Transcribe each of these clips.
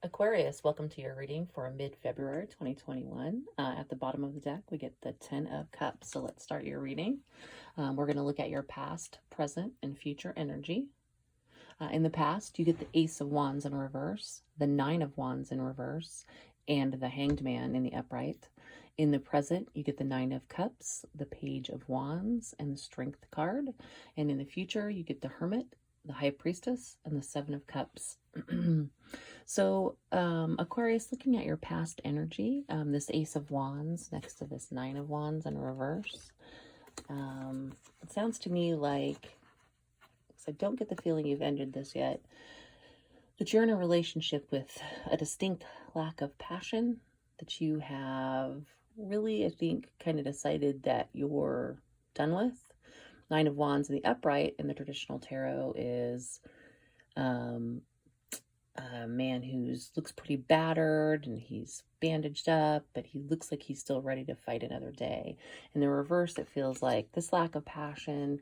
Aquarius, welcome to your reading for mid-February 2021. At the bottom of the deck, we get the 10 of Cups. So let's start your reading. We're going to look at your past, present, and future energy. In the past, you get the Ace of Wands in reverse, the Nine of Wands in reverse, and the Hanged Man in the upright. In the present, you get the Nine of Cups, the Page of Wands, and the Strength card. And in the future, you get the Hermit, the High Priestess, and the Seven of Cups. So, Aquarius, looking at your past energy, this Ace of Wands next to this Nine of Wands in reverse, it sounds to me like, because I don't get the feeling you've ended this yet, that you're in a relationship with a distinct lack of passion, that you have really, I think, kind of decided that you're done with. Nine of Wands in the upright in the traditional tarot is a man who looks pretty battered and he's bandaged up, but he looks like he's still ready to fight another day. In the reverse, it feels like this lack of passion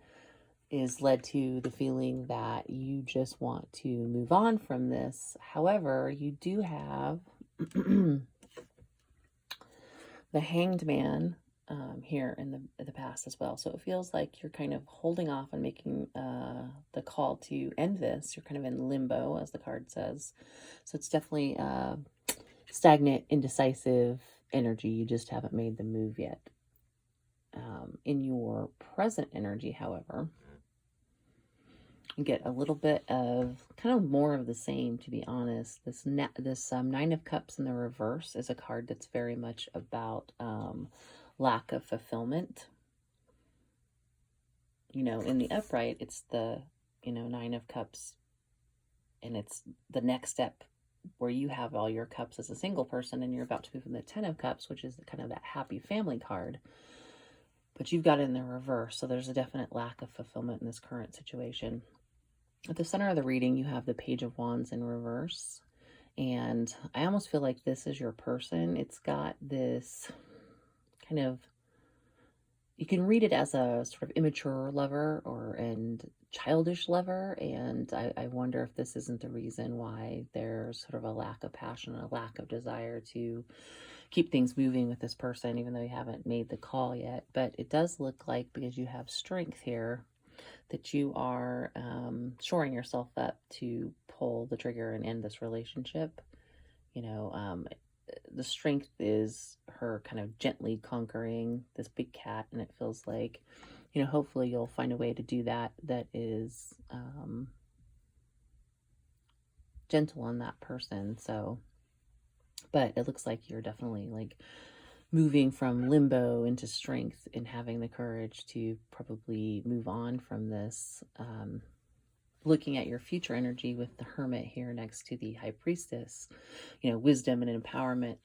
is led to the feeling that you just want to move on from this. However, you do have the Hanged Man here in the past as well. So it feels like you're kind of holding off on making the call to end this. You're kind of in limbo, as the card says. So it's definitely stagnant, indecisive energy. You just haven't made the move yet. In your present energy, however, you get a little bit of kind of more of the same, to be honest. This Nine of Cups in the reverse is a card that's very much about lack of fulfillment. In the upright, it's the, Nine of Cups, and it's the next step where you have all your cups as a single person, and you're about to move from the Ten of Cups, which is kind of that happy family card. But you've got it in the reverse, so there's a definite lack of fulfillment in this current situation. At the center of the reading, you have the Page of Wands in reverse, and I almost feel like this is your person. It's got this kind of, you can read it as a sort of immature lover and childish lover, and I wonder if this isn't the reason why there's sort of a lack of passion, a lack of desire to keep things moving with this person, even though you haven't made the call yet. But it does look like, because you have Strength here, that you are shoring yourself up to pull the trigger and end this relationship. The Strength is her kind of gently conquering this big cat, and it feels like, hopefully you'll find a way to do that is gentle on that person. So, but it looks like you're definitely like moving from limbo into strength and having the courage to probably move on from this. Looking at your future energy with the Hermit here next to the High Priestess, wisdom and empowerment.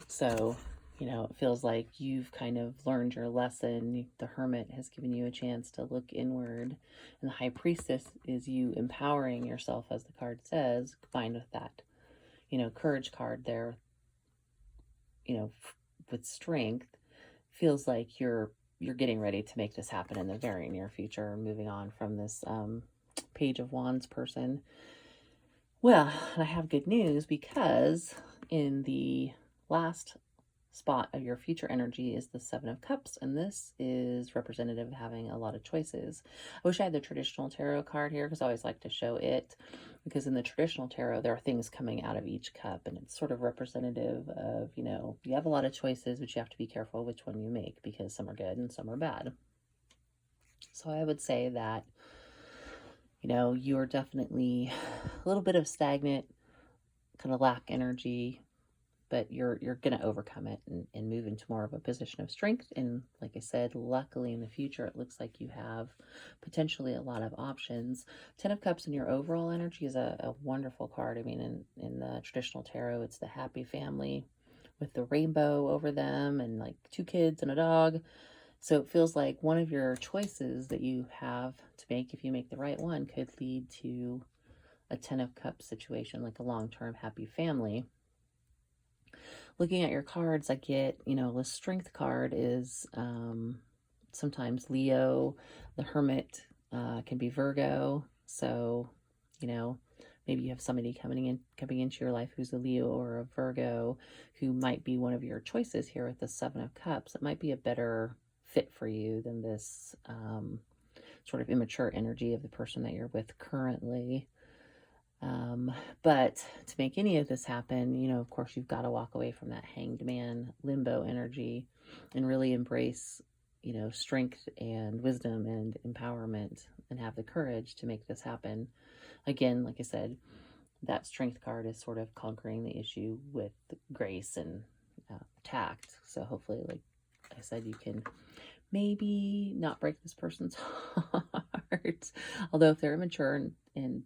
So, it feels like you've kind of learned your lesson. The Hermit has given you a chance to look inward, and the High Priestess is you empowering yourself, as the card says, combined with that, courage card there, with strength. Feels like you're getting ready to make this happen in the very near future, moving on from this Page of Wands person. Well, I have good news, because in the last spot of your future energy is the Seven of Cups, and this is representative of having a lot of choices. I wish I had the traditional tarot card here, because I always like to show it, because in the traditional tarot there are things coming out of each cup, and it's sort of representative of, you have a lot of choices, but you have to be careful which one you make, because some are good and some are bad. So I would say that, you're definitely a little bit of stagnant, kind of lack energy, but you're going to overcome it and move into more of a position of strength. And like I said, luckily in the future, it looks like you have potentially a lot of options. Ten of Cups in your overall energy is a wonderful card. I mean, in the traditional tarot, it's the happy family with the rainbow over them and like 2 kids and a dog. So it feels like one of your choices that you have to make, if you make the right one, could lead to a Ten of Cups situation, like a long-term happy family. Looking at your cards, I get, the Strength card is sometimes Leo. The Hermit can be Virgo. So, maybe you have somebody coming into your life who's a Leo or a Virgo, who might be one of your choices here with the Seven of Cups. It might be a better fit for you than this sort of immature energy of the person that you're with currently. But to make any of this happen, you know, of course, you've got to walk away from that hanged man limbo energy and really embrace, you know, strength and wisdom and empowerment, and have the courage to make this happen. Again, like I said, that strength card is sort of conquering the issue with grace and tact. So hopefully, like I said, you can maybe not break this person's heart. Although if they're immature and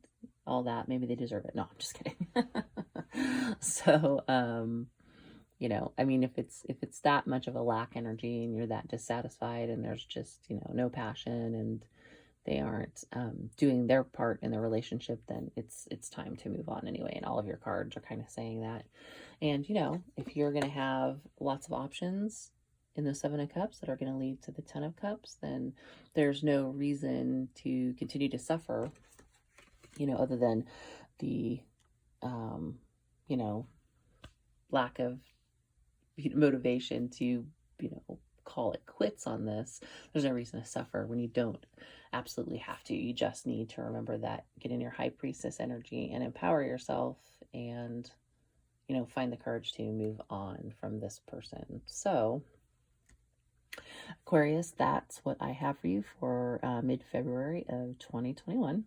all that, maybe they deserve it. No, I'm just kidding. So, you know, I mean, if it's that much of a lack energy and you're that dissatisfied and there's just, you know, no passion and they aren't doing their part in the relationship, then it's time to move on anyway. And all of your cards are kind of saying that. And, you know, if you're going to have lots of options in the Seven of Cups that are going to lead to the Ten of Cups, then there's no reason to continue to suffer, you know, other than the, you know, lack of motivation to, you know, call it quits on this. There's no reason to suffer when you don't absolutely have to. You just need to remember that, get in your High Priestess energy and empower yourself and, you know, find the courage to move on from this person. So, Aquarius, that's what I have for you for mid-February of 2021.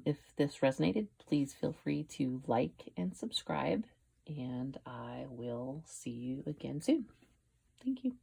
If this resonated, please feel free to like and subscribe, and I will see you again soon. Thank you.